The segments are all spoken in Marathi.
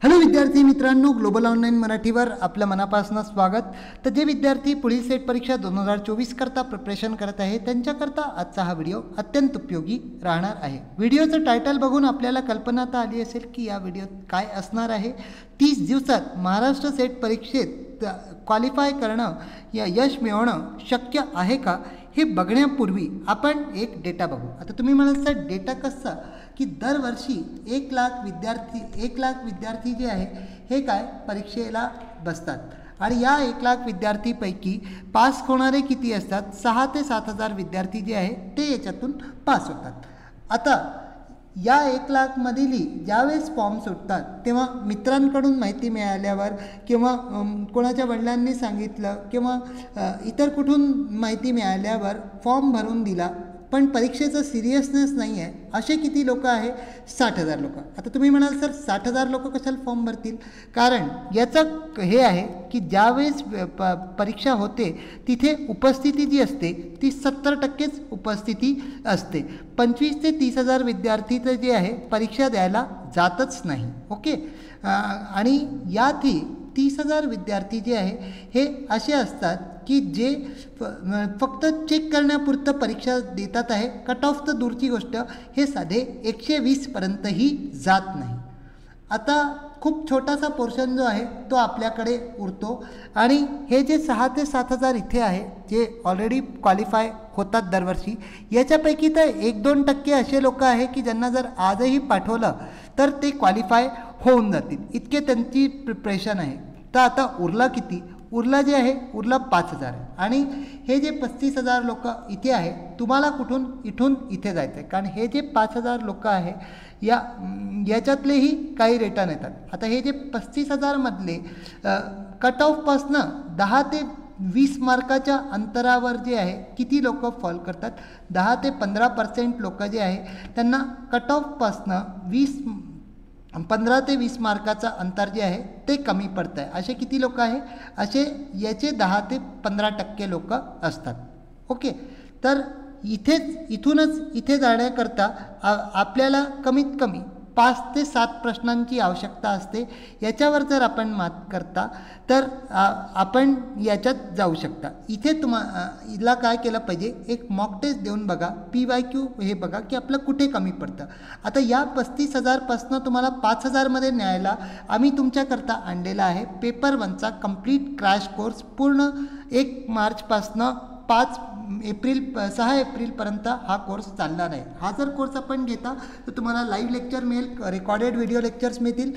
हॅलो विद्यार्थी मित्रांनो, ग्लोबल ऑनलाईन मराठीवर आपलं मनापासून स्वागत. तर जे विद्यार्थी पुढील सेट परीक्षा 2024 करता प्रिपरेशन करत आहे त्यांच्याकरता आजचा हा व्हिडिओ अत्यंत उपयोगी राहणार आहे. व्हिडिओचं टायटल बघून आपल्याला कल्पना तर आली असेल की या व्हिडिओत काय असणार आहे. 30 दिवसात महाराष्ट्र सेट परीक्षेत क्वालिफाय करणं या यश मिळवणं शक्य आहे का हे बघण्यापूर्वी आपण एक डेटा बघू. आता तुम्ही म्हणाल सर डेटा कसा, की दरवर्षी 1 लाख विद्यार्थी जे आहे हे काय परीक्षेला बसतात आणि या 1 लाख विद्यार्थीपैकी पास होणारे किती असतात? 6 ते 7 हजार विद्यार्थी जे आहे ते याच्यातून पास होतात. आता या 1 लाखमधील ज्यावेळेस फॉर्म सुटतात तेव्हा मित्रांकडून माहिती मिळाल्यावर किंवा कोणाच्या वडिलांनी सांगितलं किंवा इतर कुठून माहिती मिळाल्यावर फॉर्म भरून दिला, पण परीक्षेचं सिरियसनेस नाही आहे असे किती लोक आहे? 60,000 लोक. आता तुम्ही म्हणाल सर 60,000 लोक कशाला फॉर्म भरतील? कारण याचं हे आहे की ज्यावेळेस परीक्षा होते तिथे उपस्थिती जी असते ती 70% उपस्थिती असते. 25 ते 30 हजार विद्यार्थी तर जे आहे परीक्षा द्यायला जातच नाही. ओके. आणि यातही 30,000 विद्यार्थी जे आहे हे असे असतात की जे फक्त चेक करण्यापुरतं परीक्षा देतात आहे. कट ऑफ तर दूरची गोष्ट, हे साधे 120पर्यंतही जात नाही. आता खूप छोटासा पोर्शन जो आहे तो आपल्याकडे उरतो आणि हे जे 6 ते 7 हजार इथे आहे जे ऑलरेडी क्वालिफाय होतात दरवर्षी, याच्यापैकी तर 1-2% असे लोक आहे की ज्यांना जर आजही पाठवलं तर ते क्वालिफाय होऊन जातील, इतके त्यांची प्रिपरेशन आहे. तर आता उरला किती? उरला जे आहे उरला 5,000 आहे. आणि हे जे 35,000 लोक इथे आहे, तुम्हाला कुठून इथून इथे जायचं आहे, कारण हे जे 5,000 लोक आहे याच्यातलेही काही रिटर्न येतात. आता हे जे 35,000मधले कट ऑफपासनं 10 ते 20 मार्काच्या अंतरावर जे आहे किती लोक फॉल करतात? 10 ते 15% लोक जे आहे त्यांना कट ऑफपासनं 15 ते 20 मार्काचा अंतर जे आहे ते कमी पडतं आहे. असे किती लोक आहे? असे याचे 10 ते 15% लोक असतात. ओके. तर इथूनच इथे जाण्याकरता आपल्याला कमीत कमी 5 ते 7 प्रश्नांची आवश्यकता असते. याच्यावर जर आपण मात करता तर आपण याच्यात जाऊ शकता. इथे हिला काय केलं पाहिजे, एक मॉक टेस्ट देऊन बघा, PYQ हे बघा की आपलं कुठे कमी पडतं. आता या 35,000पासनं तुम्हाला 5,000मध्ये न्यायला आम्ही तुमच्याकरता आणलेला आहे पेपर 1चा कंप्लीट क्रॅश कोर्स. पूर्ण 1 मार्चपासनं 6 एप्रिलपर्यंत हा कोर्स चालणार आहे. हा जर कोर्स आपण घेता तर तुम्हाला लाईव्ह लेक्चर मिळेल, रेकॉर्डेड व्हिडिओ लेक्चर्स मिळतील,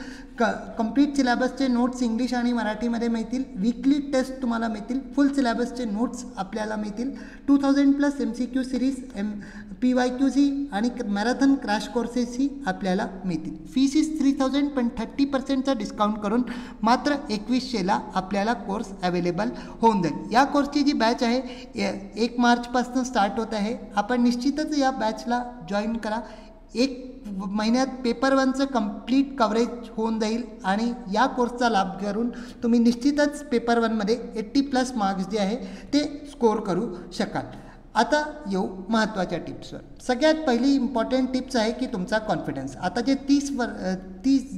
कंप्लीट सिलेबसचे नोट्स इंग्लिश आणि मराठीमध्ये मिळतील, वीकली टेस्ट तुम्हाला मिळतील, फुल सिलेबसचे नोट्स आपल्याला मिळतील, 2000+ MCQ सिरीज, PYQC आणि मॅरेथॉन क्रॅश कोर्सेसही आपल्याला मिळतील. फीस इज 3,000, पण 30%चा डिस्काउंट करून मात्र 2100ला आपल्याला कोर्स अवेलेबल होऊन जाईल. या कोर्सची जी बॅच आहे 1 मार्चपासून स्टार्ट होत आहे. आपण निश्चितच या बॅचला जॉईन करा. 1 महिन्यात पेपर 1चं कंप्लीट कव्हरेज होऊन जाईल आणि या कोर्सचा लाभ करून तुम्ही निश्चितच पेपर 1मध्ये 80+ मार्क्स जे आहे ते स्कोअर करू शकाल. आता येऊ महत्त्वाच्या टिप्सवर. सगळ्यात पहिली इम्पॉर्टंट टिप्स आहे की तुमचा कॉन्फिडन्स. आता जे 30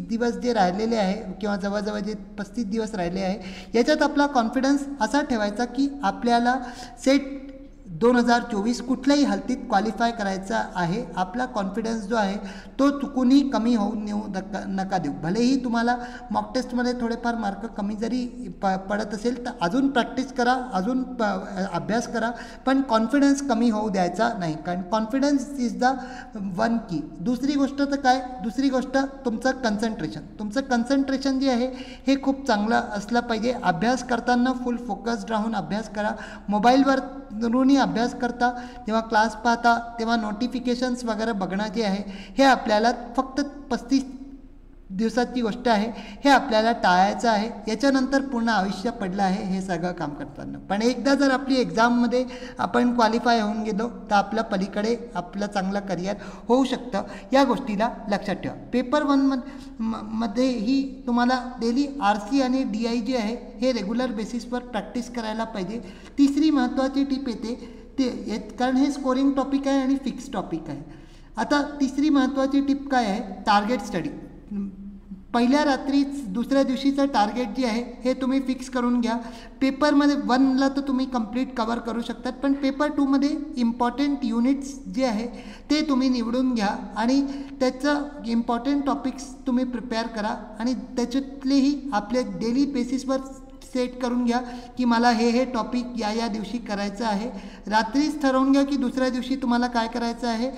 दिवस जे राहिलेले आहे किंवा जवळजवळ जे 35 दिवस राहिले आहे याच्यात आपला कॉन्फिडन्स असा ठेवायचा की आपल्याला सेट 2024 कुठल्याही हालतीत क्वालिफाय करायचा आहे. आपला कॉन्फिडन्स जो आहे तो चुकूनही कमी होऊ नका देऊ. भलेही तुम्हाला मॉक टेस्टमध्ये थोडेफार मार्क कमी जरी पडत असेल तर अजून प्रॅक्टिस करा, अजून अभ्यास करा, पण कॉन्फिडन्स कमी होऊ द्यायचा नाही, कारण कॉन्फिडन्स इज द वन की. दुसरी गोष्ट तर काय? दुसरी गोष्ट तुमचं कन्सन्ट्रेशन जे आहे हे खूप चांगलं असलं पाहिजे. अभ्यास करताना फुल फोकस्ड राहून अभ्यास करा. मोबाईलवरूनही अभ्यास करता, तेव्हा क्लास पाहता तेव्हा नोटिफिकेशन्स वगैरे बघणं जे आहे हे आपल्याला फक्त 35 दिवसाची गोष्ट आहे, हे आपल्याला टाळायचं आहे. याच्यानंतर पूर्ण आयुष्य पडलं आहे हे सगळं काम करताना. पण एकदा जर आपली एक्झाममध्ये आपण क्वालिफाय होऊन गेलो तर आपल्या पलीकडे आपलं चांगलं करिअर होऊ शकतं. या गोष्टीला लक्षात ठेवा. पेपर 1मध्येही तुम्हाला डेली RC आणि DI जे आहे हे रेग्युलर बेसिसवर प्रॅक्टिस करायला पाहिजे. तिसरी महत्त्वाची टिप येते कारण हे स्कोरिंग टॉपिक आहे आणि फिक्स टॉपिक आहे. आता तिसरी महत्त्वाची टिप काय आहे? Target study. पहिल्या रात्रीच दुसऱ्या दिवशीचं टार्गेट जे आहे हे तुम्ही फिक्स करून घ्या. पेपरमध्ये 1ला तर तुम्ही कंप्लीट कवर करू शकतात, पण पेपर 2मध्ये इम्पॉर्टंट युनिट्स जे आहे ते तुम्ही निवडून घ्या आणि त्याचं इम्पॉर्टंट टॉपिक्स तुम्ही प्रिपेअर करा आणि त्याच्यातलेही आपल्या डेली बेसिसवर सेट करून घ्या की मला हे टॉपिक या दिवशी करायचं आहे. रात्रीच ठरवून घ्या की दुसऱ्या दिवशी तुम्हाला काय करायचं आहे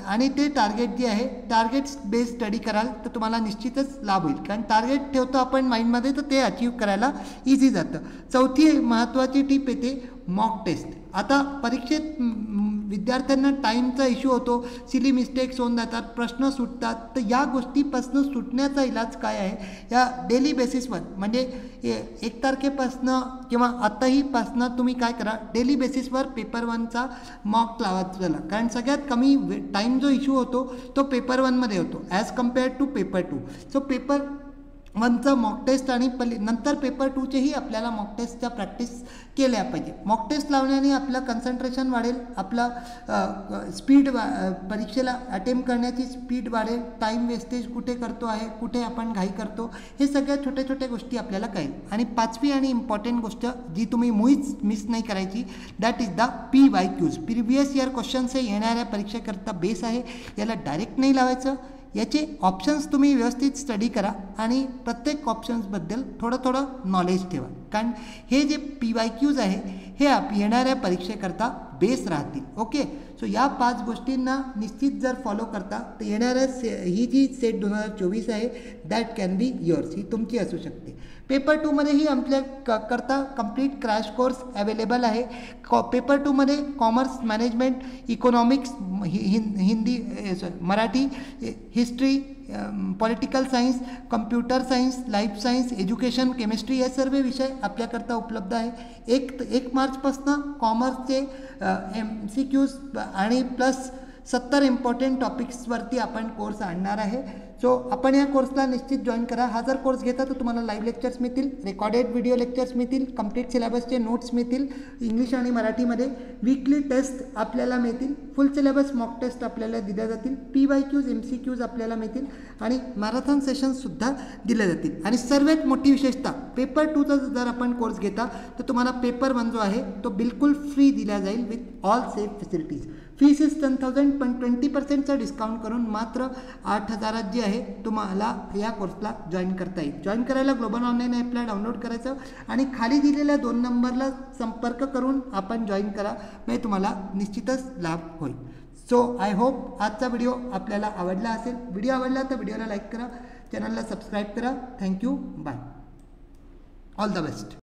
आणि ते टार्गेट जे आहे टार्गेट्स बेस्ड स्टडी कराल तर तुम्हाला निश्चितच लाभ होईल, कारण टार्गेट ठेवतो आपण माइंडमध्ये तर ते अचीव करायला इझी जातं. चौथी महत्त्वाची टिप येते मॉक टेस्ट. आता परीक्षेत विद्यार्थ्यांना टाईमचा इश्यू होतो, सिली मिस्टेक्स होऊन जातात, प्रश्न सुटतात. तर या गोष्टीपासून सुटण्याचा इलाज काय आहे, या डेली बेसिसवर म्हणजे 1 तारखेपासनं किंवा आत्ताहीपासनं तुम्ही काय करा, डेली बेसिसवर पेपर 1चा मॉक लावत चला, कारण सगळ्यात कमी टाईम जो इश्यू होतो तो पेपर 1मध्ये होतो as compared to paper 2. So paper 1चा मॉक टेस्ट आणि नंतर पेपर 2चेही आपल्याला मॉक टेस्टच्या प्रॅक्टिस केल्या पाहिजे. मॉक टेस्ट लावण्याने आपलं कन्सन्ट्रेशन वाढेल, आपला स्पीड परीक्षेला अटेम्प्ट करण्याची स्पीड वाढेल, टाईम वेस्टेज कुठे करतो आहे, कुठे आपण घाई करतो, हे सगळ्या छोट्या छोट्या गोष्टी आपल्याला कळेल. आणि 5वी आणि इम्पॉर्टंट गोष्ट जी तुम्ही मुळीच मिस नाही करायची, that is the PYQs. Previous year questions हे येणाऱ्या परीक्षेकरता बेस आहे, याला डायरेक्ट नाही लावायचं. याचे ऑप्शन्स तुम्ही व्यवस्थित स्टडी करा आणि प्रत्येक ऑप्शन्सबद्दल थोडं नॉलेज ठेवा, कारण हे जे PYQs आहे हे येणाऱ्या परीक्षेकरता बेस राहतील. ओके, सो या 5 गोष्टींना निश्चित जर फॉलो करता तर येणाऱ्या ही जी सेट 2024 आहे दॅट कॅन बी युअर्स, ही तुमची असू शकते. पेपर 2मध्येही आपल्या करता कंप्लीट क्रॅश कोर्स अवेलेबल आहे. पेपर 2मध्ये commerce, management, economics, Hindi Marathi, history, political science, computer science, life science, education, chemistry हे सर्व विषय आपल्याकरता उपलब्ध आहे. 1 मार्चपासून कॉमर्सचे MCQs आणि प्लस 70 इम्पॉर्टंट टॉपिक्सवरती आपण कोर्स आणणार आहे. सो आपण या कोर्सला निश्चित जॉईन करा. हा जर कोर्स घेता तर तुम्हाला लाईव्ह लेक्चर्स मिळतील, रेकॉर्डेड व्हिडिओ लेक्चर्स मिळतील, कंप्लीट सिलेबसचे नोट्स मिळतील इंग्लिश आणि मराठीमध्ये, वीकली टेस्ट आपल्याला मिळतील, फुल सिलेबस मॉक टेस्ट आपल्याला दिल्या जातील, PYQs MCQs आपल्याला मिळतील आणि मॅरेथॉन सेशन्ससुद्धा दिले जातील. आणि सर्वात मोठी विशेषता, पेपर 2चा जर आपण कोर्स घेता तर तुम्हाला पेपर 1 जो आहे तो बिलकुल फ्री दिला जाईल with all safe facilities. Fees is 10,000, पण 20%चा डिस्काउंट करून मात्र 8,000 जी आहे तुम्हाला या कोर्सला जॉईन करता येईल. जॉईन करायला ग्लोबल ऑनलाईन ॲपला डाउनलोड करायचं आणि खाली दिलेल्या 2 नंबरला संपर्क करून आपण जॉईन करा, म्हणजे तुम्हाला निश्चितच लाभ होईल. सो आय होप आजचा व्हिडिओ आपल्याला आवडला असेल. व्हिडिओ आवडला तर व्हिडिओला लाईक करा, चॅनलला सबस्क्राईब करा. Thank you, bye, all the best.